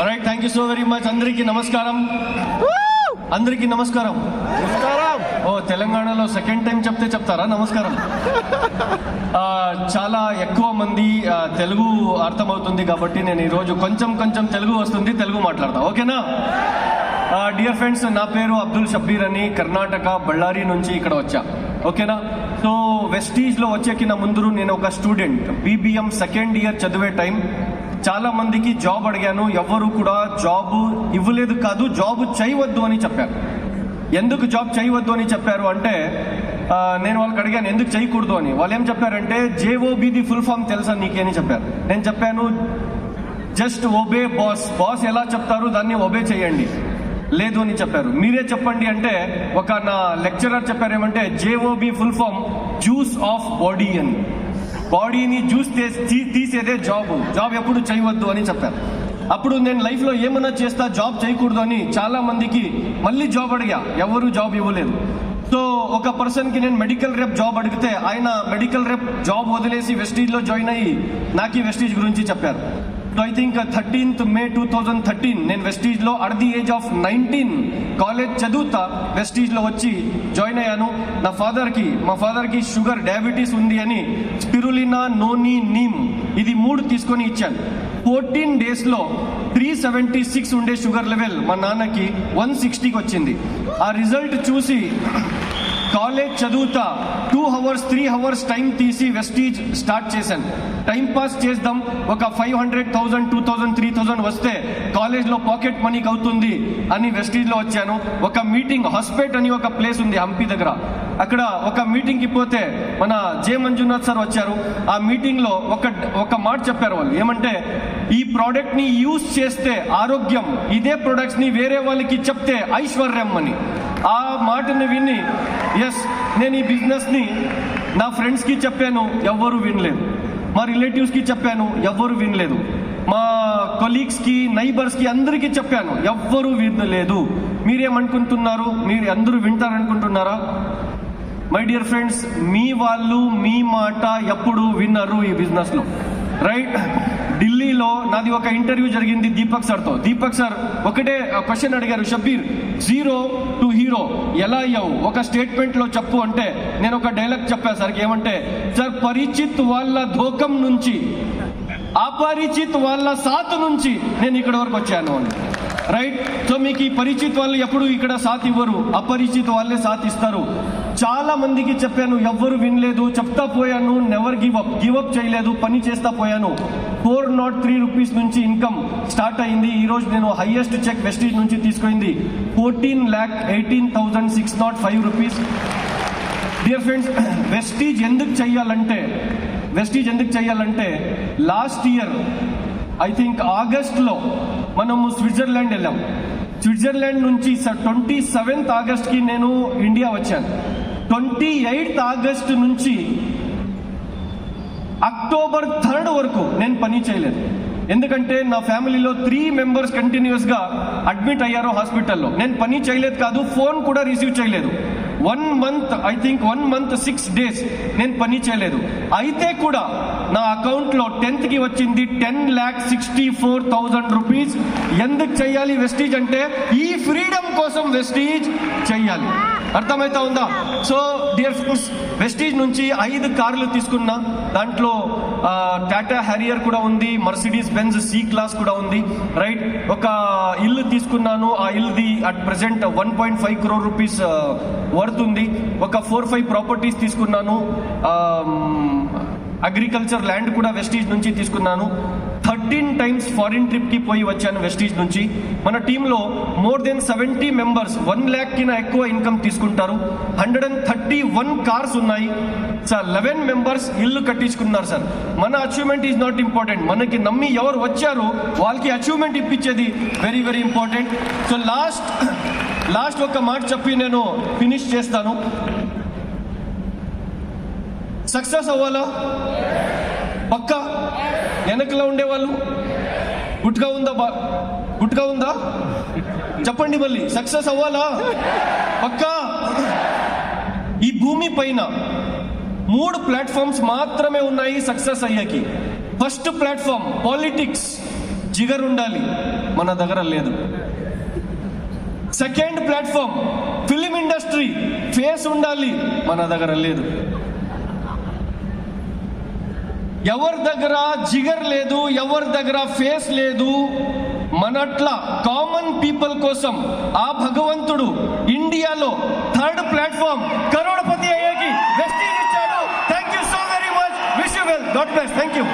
Right, thank you so very much. అందరికీ నమస్కారం. అందరికీ నమస్కారం. ఓ, తెలంగాణలో సెకండ్ టైం చెప్తారా నమస్కారం? చాలా ఎక్కువ మంది తెలుగు అర్థమవుతుంది కాబట్టి నేను ఈరోజు కొంచెం తెలుగు వస్తుంది, తెలుగు మాట్లాడతా, ఓకేనా? డియర్ ఫ్రెండ్స్, నా పేరు అబ్దుల్ షబ్బీర్ అని, కర్ణాటక బళ్ళారి నుంచి ఇక్కడ వచ్చా, ఓకేనా? సో వెస్టీజ్లో వచ్చేకిన ముందు నేను ఒక స్టూడెంట్, బీబీఎం సెకండ్ ఇయర్ చదివే టైం. చాలా మందికి జాబ్ అడిగాను, ఎవ్వరు కూడా జాబ్ ఇవ్వలేదు, కాదు జాబ్ చేయవద్దు అని చెప్పారు. ఎందుకు జాబ్ చేయవద్దు అని చెప్పారు అంటే నేను వాళ్ళకి అడిగాను ఎందుకు చేయకూడదు అని. వాళ్ళు ఏం చెప్పారంటే JOB ది ఫుల్ ఫామ్ తెలుసా నీకే అని చెప్పారు. నేను చెప్పాను జస్ట్ ఒబే బాస్, బాస్ ఎలా చెప్తారు దాన్ని ఒబే చేయండి. లేదు అని చెప్పారు. మీరే చెప్పండి అంటే ఒక నా లెక్చరర్ చెప్పారు ఏమంటే JOB full form juice of body అని. బాడీని జ్యూస్ తీసేదే జాబ్ ఎప్పుడు చేయవద్దు అని చెప్పారు. అప్పుడు నేను లైఫ్లో ఏమన్నా చేస్తా, జాబ్ చేయకూడదు అని చాలా మందికి మళ్ళీ జాబ్ అడిగా, ఎవరు జాబ్ ఇవ్వలేదు. సో ఒక పర్సన్కి నేను మెడికల్ రేప్ జాబ్ అడిగితే ఆయన మెడికల్ రేప్ జాబ్ వదిలేసి వెస్టీజ్లో జాయిన్ అయ్యి నాకు ఈ వెస్టీజ్ గురించి చెప్పారు. So I think 13th May 2013 నేను వెస్టీజ్లో at the age of 19 college చదువుతా వెస్టీజ్లో వచ్చి జాయిన్ అయ్యాను. మా ఫాదర్కి షుగర్ డయాబెటీస్ ఉంది అని స్పిరులినా, నోని, నీమ్ ఇది 3 తీసుకొని ఇచ్చాను. 14 డేస్లో 376 ఉండే షుగర్ లెవెల్ మా నాన్నకి 160కి వచ్చింది. ఆ రిజల్ట్ చూసి కాలేజ్ చదువుతా 2 hours 3 hours టైం తీసి వెస్టీజ్ స్టార్ట్ చేశాను. టైం పాస్ చేద్దాం, ఒక 500,000 2,000 3,000 వస్తే కాలేజ్లో పాకెట్ మనీకి అవుతుంది అని వెస్టీజ్లో వచ్చాను. ఒక మీటింగ్, హాస్పేట్ అని ఒక ప్లేస్ ఉంది హంపి దగ్గర, అక్కడ ఒక మీటింగ్కి పోతే మన జే మంజునాథ్ సార్ వచ్చారు. ఆ మీటింగ్లో ఒక మాట చెప్పారు వాళ్ళు, ఏమంటే ఈ ప్రోడక్ట్ని యూజ్ చేస్తే ఆరోగ్యం, ఇదే ప్రొడక్ట్స్ని వేరే వాళ్ళకి చెప్తే ఐశ్వర్యం అని. ఆ మాటని విని నేను ఈ బిజినెస్ని నా ఫ్రెండ్స్కి చెప్పాను, ఎవ్వరూ వినలేదు. మా రిలేటివ్స్కి చెప్పాను, ఎవ్వరూ వినలేదు. మా కొలీగ్స్కి, నైబర్స్కి అందరికీ చెప్పాను, ఎవ్వరూ వినలేదు. మీరేమనుకుంటున్నారు? మీరు అందరూ వింటారనుకుంటున్నారా? మై డియర్ ఫ్రెండ్స్, మీ వాళ్ళు మీ మాట ఎప్పుడు విన్నారు ఈ బిజినెస్లో, రైట్? ఢిల్లీలో నాది ఒక ఇంటర్వ్యూ జరిగింది దీపక్ సార్తో. దీపక్ సార్ ఒకటే క్వశ్చన్ అడిగారు, షబ్బీర్ 0 to hero ఎలా అయ్యావు, ఒక స్టేట్మెంట్లో చెప్పు అంటే నేను ఒక డైలాగ్ చెప్పాను సార్కి, ఏమంటే సార్ పరిచిత్ వాళ్ళ ధోకం నుంచి, అపరిచిత్ వాళ్ళ సాత్ నుంచి నేను ఇక్కడ వరకు వచ్చాను అని, రైట్? సో మీకు ఈ పరిచిత్ వాళ్ళు ఎప్పుడు ఇక్కడ సాత్ ఇవ్వరు, అపరిచిత్ వాళ్ళే సాత్ ఇస్తారు. చాలా మందికి చెప్పాను, ఎవ్వరు వినలేదు. చెప్తా పోయాను, నెవర్ గివప్ చేయలేదు, పని చేస్తా పోయాను. 403 రూపీస్ నుంచి ఇన్కమ్ స్టార్ట్ అయింది. ఈరోజు నేను హైయెస్ట్ చెక్ వెస్టీజ్ నుంచి తీసుకుంది 14,18,605 రూపీస్. డియర్ ఫ్రెండ్స్, వెస్టీజ్ ఎందుకు చెయ్యాలంటే లాస్ట్ ఇయర్ ఐ థింక్ ఆగస్ట్లో మనము స్విట్జర్లాండ్ వెళ్ళాం. స్విట్జర్లాండ్ నుంచి 27th ఆగస్ట్కి నేను ఇండియా వచ్చాను. 28th ఆగస్ట్ నుంచి అక్టోబర్ 3rd వరకు నేను పని చేయలేదు. ఎందుకంటే నా ఫ్యామిలీలో 3 members కంటిన్యూస్గా అడ్మిట్ అయ్యారు హాస్పిటల్లో. నేను పని చేయలేదు కాదు, ఫోన్ కూడా రిసీవ్ చేయలేదు. 1 month, I think 1 month 6 days నేను పని చేయలేదు. అయితే కూడా నా అకౌంట్లో 10th కి వచ్చింది 10,64,000 రూపీస్. ఎందుకు చెయ్యాలి వెస్టీజ్ అంటే ఈ ఫ్రీడమ్ కోసం వెస్టీజ్ చెయ్యాలి. అర్థమైతా ఉందా? సో డియర్ ఫ్రెండ్స్, వెస్టీజ్ నుంచి 5 కార్లు తీసుకున్నా. దాంట్లో టాటా హ్యారియర్ కూడా ఉంది, మర్సిడీస్ బెంజ్ C క్లాస్ కూడా ఉంది, రైట్? ఒక ఇల్లు తీసుకున్నాను. ఆ ఇల్లుది at present 1.5 crore rupees worth ఉంది. ఒక 4-5 ప్రాపర్టీస్ తీసుకున్నాను. అగ్రికల్చర్ ల్యాండ్ కూడా వెస్టీజ్ నుంచి తీసుకున్నాను. 13 times ఫారిన్ ట్రిప్కి పోయి వచ్చాను వెస్టీజ్ నుంచి. మన టీంలో మోర్ దెన్ 70 members 1 lakh కినా ఎక్కువ ఇన్కమ్ తీసుకుంటారు. 131 కార్స్ ఉన్నాయి సార్. 11 members ఇల్లు కట్టించుకున్నారు సార్. మన అచీవ్మెంట్ ఈజ్ నాట్ ఇంపార్టెంట్, మనకి నమ్మి ఎవరు వచ్చారు వాళ్ళకి అచీవ్మెంట్ ఇప్పించేది very very important. So last ఒక మాట చెప్పి నేను ఫినిష్ చేస్తాను. సక్సెస్ అవ్వాలా? పక్కా? వెనకలా ఉండేవాళ్ళు గుట్గా ఉందా చెప్పండి. మళ్ళీ సక్సెస్ అవ్వాలా? పక్కా? ఈ భూమి పైన 3 ప్లాట్ఫామ్స్ మాత్రమే ఉన్నాయి సక్సెస్ అయ్యాకి. ఫస్ట్ ప్లాట్ఫామ్ పాలిటిక్స్, జిగర్ ఉండాలి, మన దగ్గర లేదు. Second platform film industry, face ఉండాలి, మన దగ్గర లేదు. ఎవరి దగ్గర జిగర్ లేదు, ఎవరి దగ్గర ఫేస్ లేదు, మనట్లా కామన్ పీపుల్ కోసం ఆ భగవంతుడు ఇండియాలో థర్డ్ ప్లాట్ఫామ్ కరోడపతి అయ్యేకి వెస్టీజ్ ఇచ్చాడు. Thank you so very much. Wish you well. God bless. Thank you.